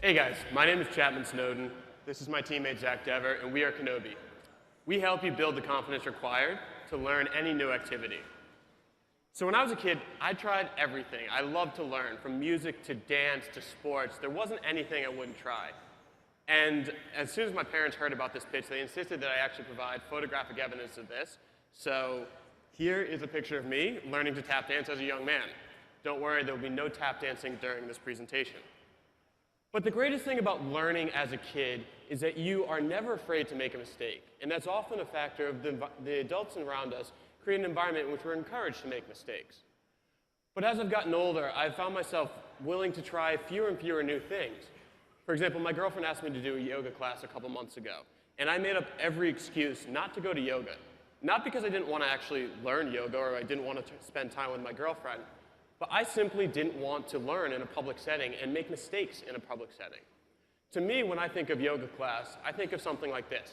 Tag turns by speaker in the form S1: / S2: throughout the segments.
S1: Hey guys, my name is Chapman Snowden. This is my teammate Zach Dever, and we are Kinobi. We help you build the confidence required to learn any new activity. So when I was a kid, I tried everything. I loved to learn, from music to dance to sports. There wasn't anything I wouldn't try. And as soon as my parents heard about this pitch, they insisted that I actually provide photographic evidence of this. So here is a picture of me learning to tap dance as a young man. Don't worry, there will be no tap dancing during this presentation. But the greatest thing about learning as a kid is that you are never afraid to make a mistake. And that's often a factor of the adults around us create an environment in which we're encouraged to make mistakes. But as I've gotten older, I've found myself willing to try fewer and fewer new things. For example, my girlfriend asked me to do a yoga class a couple months ago. And I made up every excuse not to go to yoga. Not because I didn't want to actually learn yoga or I didn't want to spend time with my girlfriend, but I simply didn't want to learn in a public setting and make mistakes in a public setting. To me, when I think of yoga class, I think of something like this,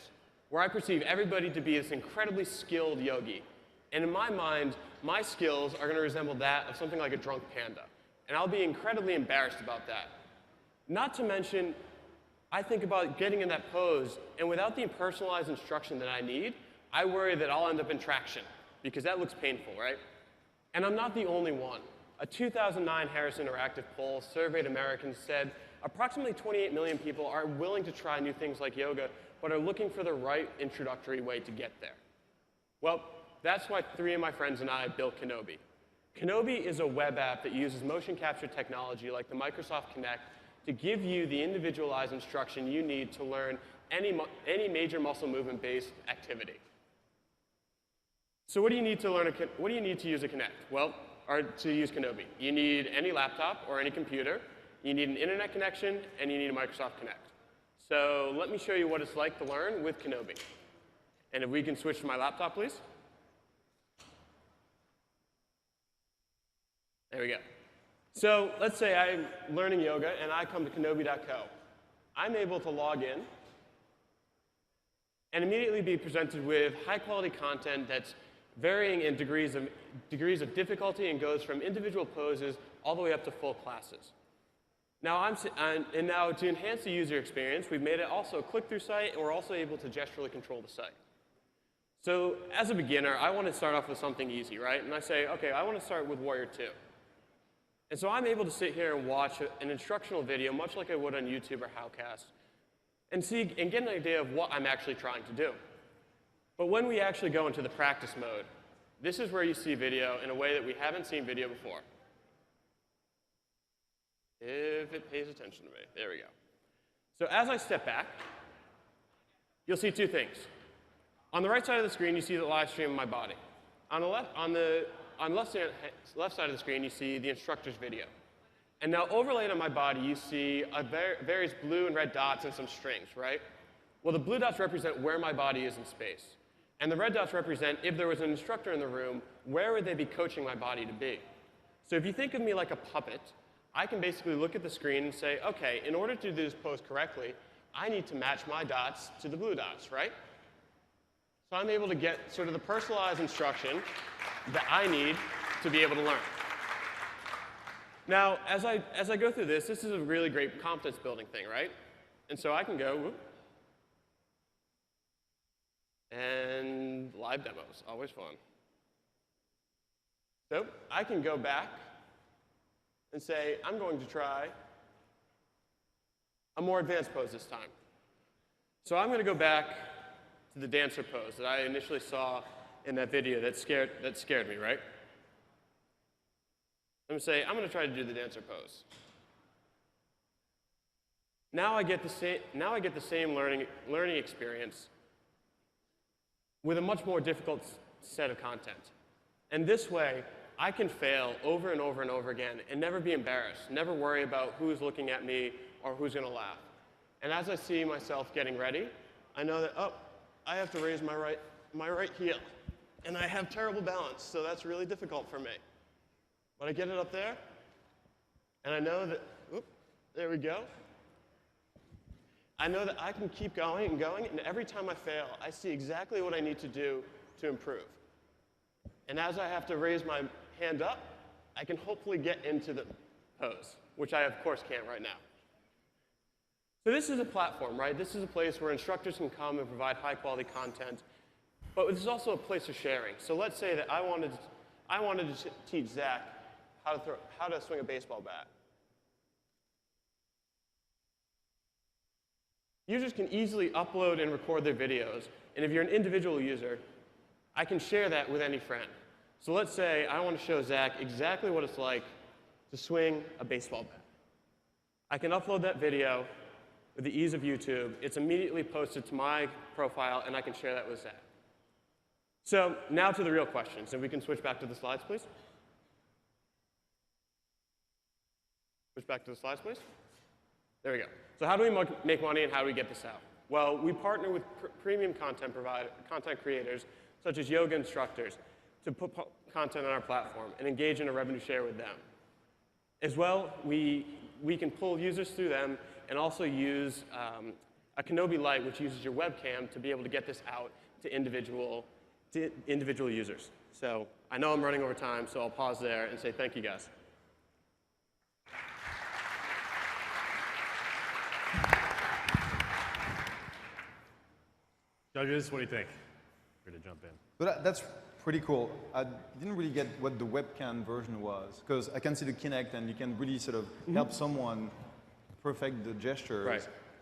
S1: where I perceive everybody to be this incredibly skilled yogi. And in my mind, my skills are going to resemble that of something like a drunk panda. And I'll be incredibly embarrassed about that. Not to mention, I think about getting in that pose, and without the personalized instruction that I need, I worry that I'll end up in traction, because that looks painful, right? And I'm not the only one. A 2009 Harris Interactive poll surveyed Americans said approximately 28 million people are willing to try new things like yoga, but are looking for the right introductory way to get there. Well, that's why 3 of my friends and I built Kinobi. Kinobi is a web app that uses motion capture technology like the Microsoft Kinect to give you the individualized instruction you need to learn any major muscle movement-based activity. So what do you need to learn? What do you need to use a Kinect? Well, or to use Kinobi. You need any laptop or any computer. You need an internet connection, and you need a Microsoft Kinect. So let me show you what it's like to learn with Kinobi. And if we can switch to my laptop, please. There we go. So let's say I'm learning yoga, and I come to Kinobi.co. I'm able to log in and immediately be presented with high-quality content that's varying in degrees of difficulty and goes from individual poses all the way up to full classes. Now, now to enhance the user experience, we've made it also a click-through site, and we're also able to gesturally control the site. So as a beginner, I want to start off with something easy, right? And I say, OK, I want to start with Warrior 2. And so I'm able to sit here and watch an instructional video, much like I would on YouTube or Howcast, and get an idea of what I'm actually trying to do. But when we actually go into the practice mode, this is where you see video in a way that we haven't seen video before. If it pays attention to me. There we go. So as I step back, you'll see 2 things. On the right side of the screen, you see the live stream of my body. On the left side of the screen, you see the instructor's video. And now overlaid on my body, you see various blue and red dots and some strings, right? Well, the blue dots represent where my body is in space. And the red dots represent, if there was an instructor in the room, where would they be coaching my body to be? So if you think of me like a puppet, I can basically look at the screen and say, OK, in order to do this pose correctly, I need to match my dots to the blue dots, right? So I'm able to get sort of the personalized instruction that I need to be able to learn. Now, as I go through this is a really great confidence building thing, right? And so I can go, whoop, and live demos, always fun. So I can go back and say, I'm going to try a more advanced pose this time. So I'm going to go back to the dancer pose that I initially saw in that video that scared me, right? I'm going to say, I'm going to try to do the dancer pose. Now I get the same learning experience with a much more difficult set of content. And this way, I can fail over and over and over again and never be embarrassed, never worry about who's looking at me or who's going to laugh. And as I see myself getting ready, I know that, oh, I have to raise my right heel. And I have terrible balance, so that's really difficult for me. But I get it up there, and I know that, whoop, there we go. I know that I can keep going and going, and every time I fail, I see exactly what I need to do to improve. And as I have to raise my hand up, I can hopefully get into the pose, which I, of course, can't right now. So this is a platform, right? This is a place where instructors can come and provide high-quality content. But this is also a place of sharing. So let's say that I wanted to teach Zach how to swing a baseball bat. Users can easily upload and record their videos. And if you're an individual user, I can share that with any friend. So let's say I want to show Zach exactly what it's like to swing a baseball bat. I can upload that video with the ease of YouTube. It's immediately posted to my profile, and I can share that with Zach. So now to the real questions. If we can switch back to the slides, please. Switch back to the slides, please. There we go. So how do we make money, and how do we get this out? Well, we partner with premium content creators, such as yoga instructors, to put content on our platform and engage in a revenue share with them. As well, we can pull users through them and also use a Kinobi Lite, which uses your webcam to be able to get this out to individual users. So I know I'm running over time, so I'll pause there and say thank you, guys.
S2: Judges, what do you think? We're going to jump in.
S3: But that's pretty cool. I didn't really get what the webcam version was, because I can see the Kinect, and you can really sort of help someone perfect the gestures.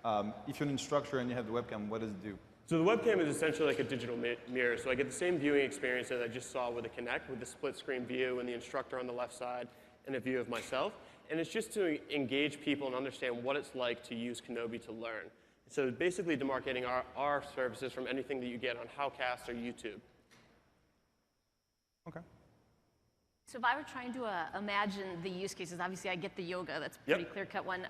S1: Right.
S3: If you're an instructor and you have the webcam, what does it do?
S1: So the webcam is essentially like a digital mirror. So I get the same viewing experience that I just saw with the Kinect, with the split screen view and the instructor on the left side and a view of myself. And it's just to engage people and understand what it's like to use Kinobi to learn. So basically demarcating our services from anything that you get on Howcast or YouTube.
S3: OK.
S4: So if I were trying to imagine the use cases, obviously I get the yoga, that's a pretty clear-cut one.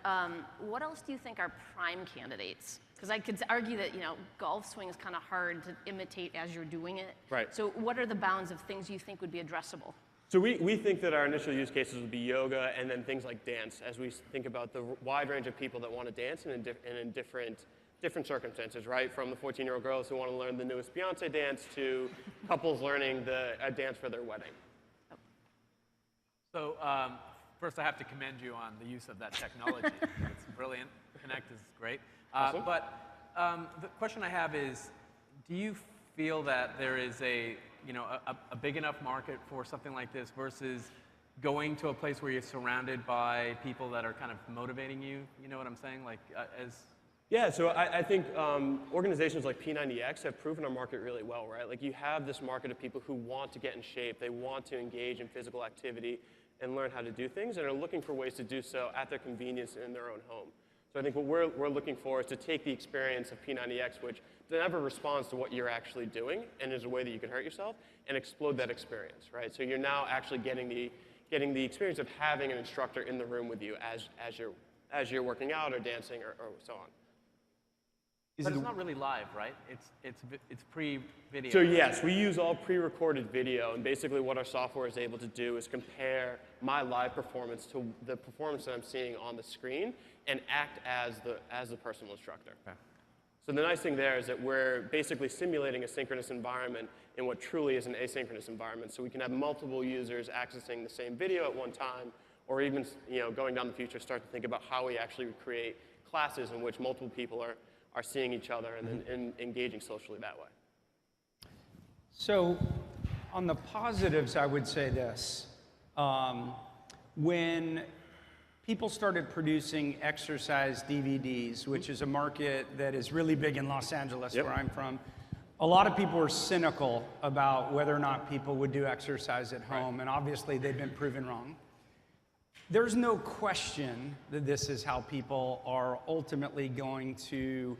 S4: What else do you think are prime candidates? Because I could argue that golf swing is kind of hard to imitate as you're doing it.
S1: Right.
S4: So what are the bounds of things you think would be addressable?
S1: So we think that our initial use cases would be yoga and then things like dance, as we think about the wide range of people that want to dance and in different circumstances, right? From the 14-year-old girls who want to learn the newest Beyonce dance to couples learning a dance for their wedding.
S5: So first I have to commend you on the use of that technology. It's brilliant. Connect is great.
S1: Awesome.
S5: But the question I have is, do you feel that there is a big enough market for something like this versus going to a place where you're surrounded by people that are kind of motivating you? You know what I'm saying? Like
S1: Yeah, so I think organizations like P90X have proven our market really well, right? Like you have this market of people who want to get in shape, they want to engage in physical activity and learn how to do things, and are looking for ways to do so at their convenience in their own home. So I think what we're looking for is to take the experience of P90X, which never responds to what you're actually doing and is a way that you can hurt yourself, and explode that experience, right? So you're now actually getting the experience of having an instructor in the room with you as you're working out or dancing or so on.
S5: But it's not really live, right? It's pre-video.
S1: So yes, we use all pre-recorded video, and basically what our software is able to do is compare my live performance to the performance that I'm seeing on the screen and act as the personal instructor.
S5: Okay.
S1: So the nice thing there is that we're basically simulating a synchronous environment in what truly is an asynchronous environment. So we can have multiple users accessing the same video at one time, or even going down the future, start to think about how we actually create classes in which multiple people are seeing each other and then engaging socially that way.
S6: So on the positives, I would say this. When people started producing exercise DVDs, which is a market that is really big in Los Angeles, where I'm from, a lot of people were cynical about whether or not people would do exercise at home, and obviously they've been proven wrong. There's no question that this is how people are ultimately going to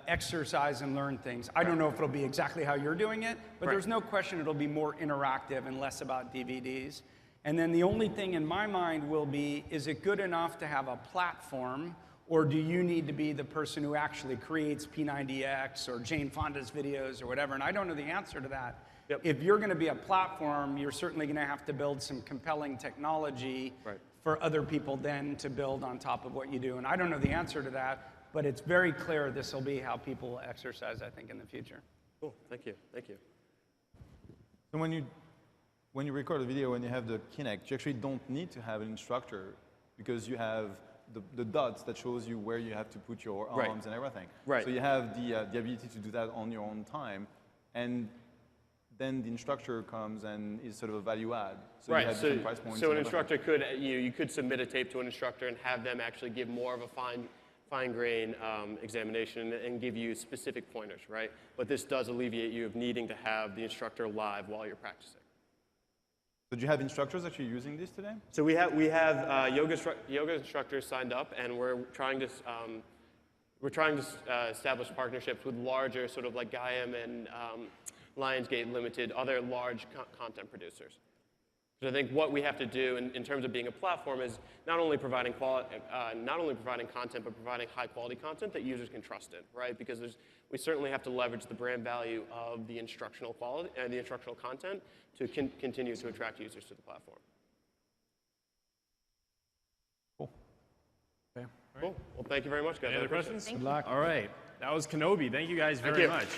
S6: exercise and learn things. I don't know if it'll be exactly how you're doing it, but there's no question it'll be more interactive and less about DVDs. And then the only thing in my mind will be, is it good enough to have a platform, or do you need to be the person who actually creates P90X or Jane Fonda's videos or whatever? And I don't know the answer to that.
S1: Yep.
S6: If you're going to be a platform, you're certainly going to have to build some compelling technology for other people then to build on top of what you do. And I don't know the answer to that, but it's very clear this will be how people exercise, I think, in the future.
S1: Cool, thank you, thank you.
S3: So when you record a video and you have the Kinect, you actually don't need to have an instructor, because you have the dots that shows you where you have to put your
S1: Right.
S3: arms and everything.
S1: Right.
S3: So you have the ability to do that on your own time, and then the instructor comes and is sort of a value add. So you
S1: Right.
S3: have
S1: So,
S3: different price points.
S1: so an
S3: and everything.
S1: instructor could you could submit a tape to an instructor and have them actually give more of a fine grain examination and give you specific pointers, right? But this does alleviate you of needing to have the instructor live while you're practicing.
S3: So do you have instructors actually using this today?
S1: So we have yoga instructors signed up, and we're trying to establish partnerships with larger sort of like Gaiam and Lionsgate Limited, other large content producers. So I think what we have to do in terms of being a platform is not only providing content, but providing high quality content that users can trust in, right? Because we certainly have to leverage the brand value of the instructional quality and the instructional content to continue to attract users to the platform.
S3: Cool.
S5: Okay.
S1: Cool. Well, thank you very much, guys.
S2: Any
S1: I
S2: other
S1: appreciate it.
S2: questions?
S4: Thank
S6: Good luck.
S2: All right. That was Kinobi. Thank you guys very
S1: you.
S2: much.